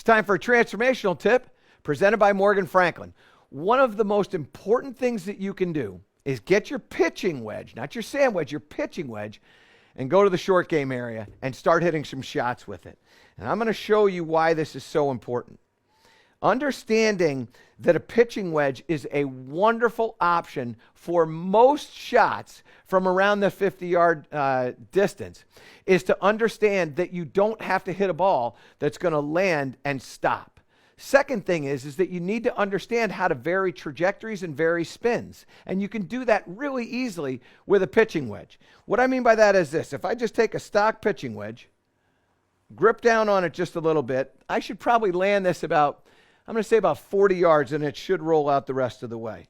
It's time for a transformational tip presented by Morgan Franklin. One of the most important things that you can do is get your pitching wedge, not your sand wedge, your pitching wedge, and go to the short game area and start hitting some shots with it. And I'm going to show you why this is so important. Understanding that a pitching wedge is a wonderful option for most shots from around the 50-yard distance is to understand that you don't have to hit a ball that's going to land and stop. Second thing is that you need to understand how to vary trajectories and vary spins. And you can do that really easily with a pitching wedge. What I mean by that is this. If I just take a stock pitching wedge, grip down on it just a little bit, I should probably land this about, I'm going to say about 40 yards, and it should roll out the rest of the way.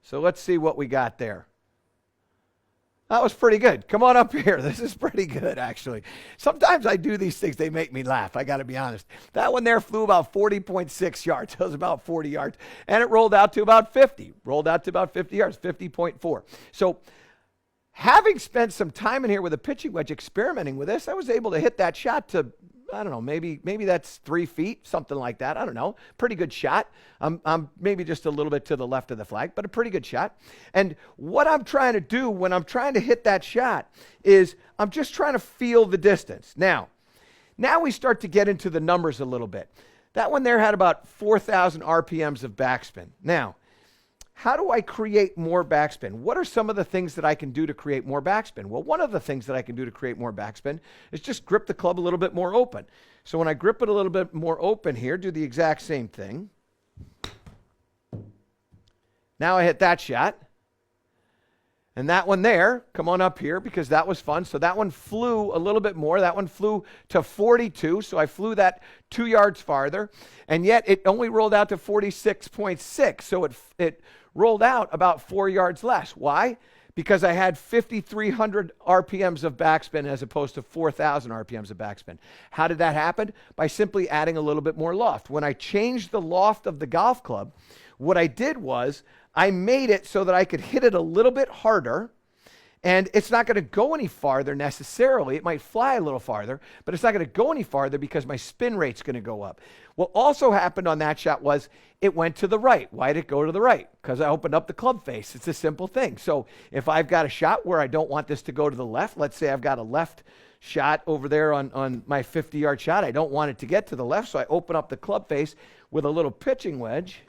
So let's see what we got there. That was pretty good. Come on up here. This is pretty good, actually. Sometimes I do these things, they make me laugh. I got to be honest. That one there flew about 40.6 yards. That was about 40 yards. And it rolled out to about 50. Rolled out to about 50 yards, 50.4. So having spent some time in here with a pitching wedge experimenting with this, I was able to hit that shot to, I don't know, maybe that's 3 feet, something like that. I don't know. Pretty good shot. I'm maybe just a little bit to the left of the flag, but a pretty good shot. And what I'm trying to do when I'm trying to hit that shot is I'm just trying to feel the distance. Now we start to get into the numbers a little bit. That one there had about 4,000 RPMs of backspin. Now, how do I create more backspin? What are some of the things that I can do to create more backspin? Well, one of the things that I can do to create more backspin is just grip the club a little bit more open. So when I grip it a little bit more open here, do the exact same thing. Now I hit that shot. And that one there, come on up here because that was fun. So that one flew a little bit more. That one flew to 42. So I flew that 2 yards farther. And yet it only rolled out to 46.6. So it rolled out about 4 yards less. Why? Because I had 5,300 RPMs of backspin as opposed to 4,000 RPMs of backspin. How did that happen? By simply adding a little bit more loft. When I changed the loft of the golf club, what I did was I made it so that I could hit it a little bit harder, and it's not going to go any farther necessarily. It might fly a little farther, but it's not going to go any farther because my spin rate's going to go up. What also happened on that shot was it went to the right. Why did it go to the right? Because I opened up the club face. It's a simple thing. So if I've got a shot where I don't want this to go to the left, let's say I've got a left shot over there on my 50-yard shot. I don't want it to get to the left, so I open up the club face with a little pitching wedge.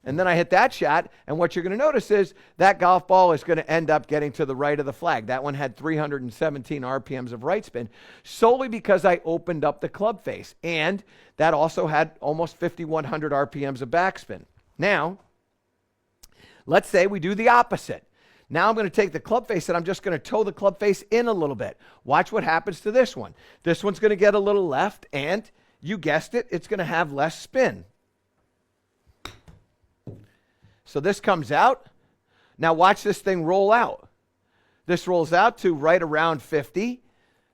And then I hit that shot, and what you're going to notice is that golf ball is going to end up getting to the right of the flag. That one had 317 RPMs of right spin, solely because I opened up the club face. And that also had almost 5,100 RPMs of backspin. Now, let's say we do the opposite. Now I'm going to take the club face and I'm just going to toe the club face in a little bit. Watch what happens to this one. This one's going to get a little left, and you guessed it, it's going to have less spin. So this comes out. Now watch this thing roll out. This rolls out to right around 50.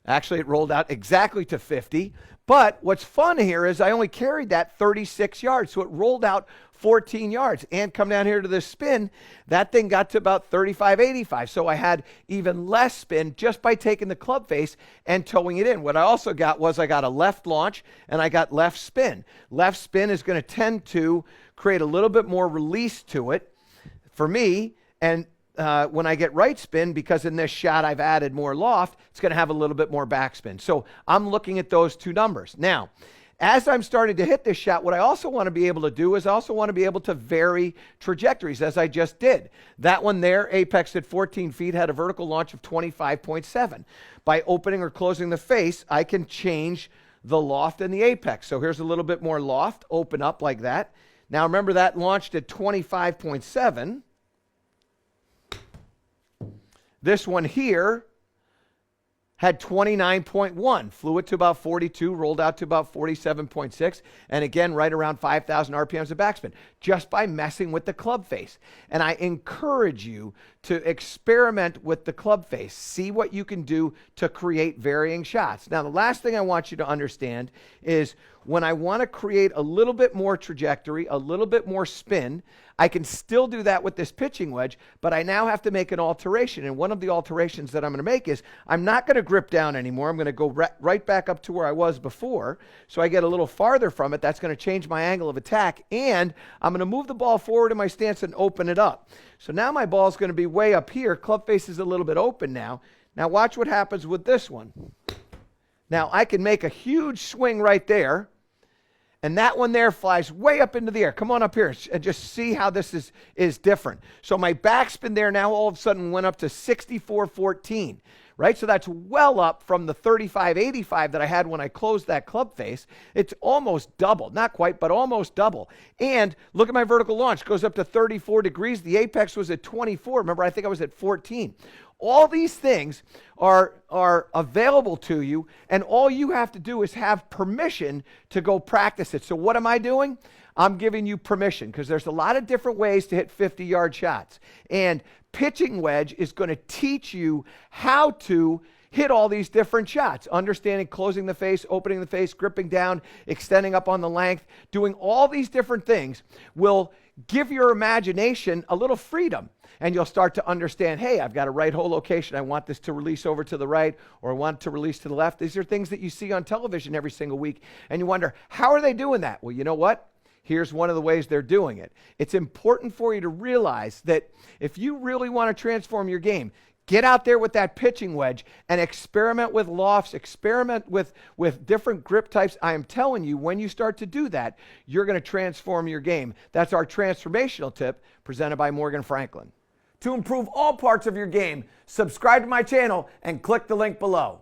Actually, it rolled out exactly to 50. But what's fun here is I only carried that 36 yards. So it rolled out 14 yards. And come down here to this spin, that thing got to about 35, 85. So I had even less spin just by taking the club face and towing it in. What I also got was I got a left launch and I got left spin. Left spin is going to tend to create a little bit more release to it for me. And when I get right spin, because in this shot I've added more loft, it's going to have a little bit more backspin. So I'm looking at those two numbers. Now, as I'm starting to hit this shot, what I also want to be able to do is I also want to be able to vary trajectories, as I just did. That one there, apex at 14 feet, had a vertical launch of 25.7. By opening or closing the face, I can change the loft and the apex. So here's a little bit more loft, open up like that. Now remember that launched at 25.7. This one here had 29.1, flew it to about 42, rolled out to about 47.6, and again, right around 5,000 RPMs of backspin, just by messing with the club face. And I encourage you to experiment with the club face. See what you can do to create varying shots. Now, the last thing I want you to understand is when I want to create a little bit more trajectory, a little bit more spin, I can still do that with this pitching wedge, but I now have to make an alteration. And one of the alterations that I'm going to make is I'm not going to grip down anymore. I'm going to go right back up to where I was before. So I get a little farther from it. That's going to change my angle of attack. And I'm going to move the ball forward in my stance and open it up. So now my ball is going to be way up here. Club face is a little bit open now. Now watch what happens with this one. Now I can make a huge swing right there. And that one there flies way up into the air. Come on up here and just see how this is different. So my backspin there now all of a sudden went up to 64-14, right? So that's well up from the 35-85 that I had when I closed that club face. It's almost double. Not quite, but almost double. And look at my vertical launch. Goes up to 34 degrees. The apex was at 24. Remember, I think I was at 14. All these things are available to you, and all you have to do is have permission to go practice it. So what am I doing? I'm giving you permission, because there's a lot of different ways to hit 50-yard shots. And pitching wedge is going to teach you how to hit all these different shots, understanding closing the face, opening the face, gripping down, extending up on the length. Doing all these different things will give your imagination a little freedom. And you'll start to understand, hey, I've got a right hole location. I want this to release over to the right, or I want it to release to the left. These are things that you see on television every single week. And you wonder, how are they doing that? Well, you know what? Here's one of the ways they're doing it. It's important for you to realize that if you really want to transform your game, get out there with that pitching wedge and experiment with lofts, experiment with different grip types. I am telling you, when you start to do that, you're going to transform your game. That's our transformational tip presented by Morgan Franklin. To improve all parts of your game, subscribe to my channel and click the link below.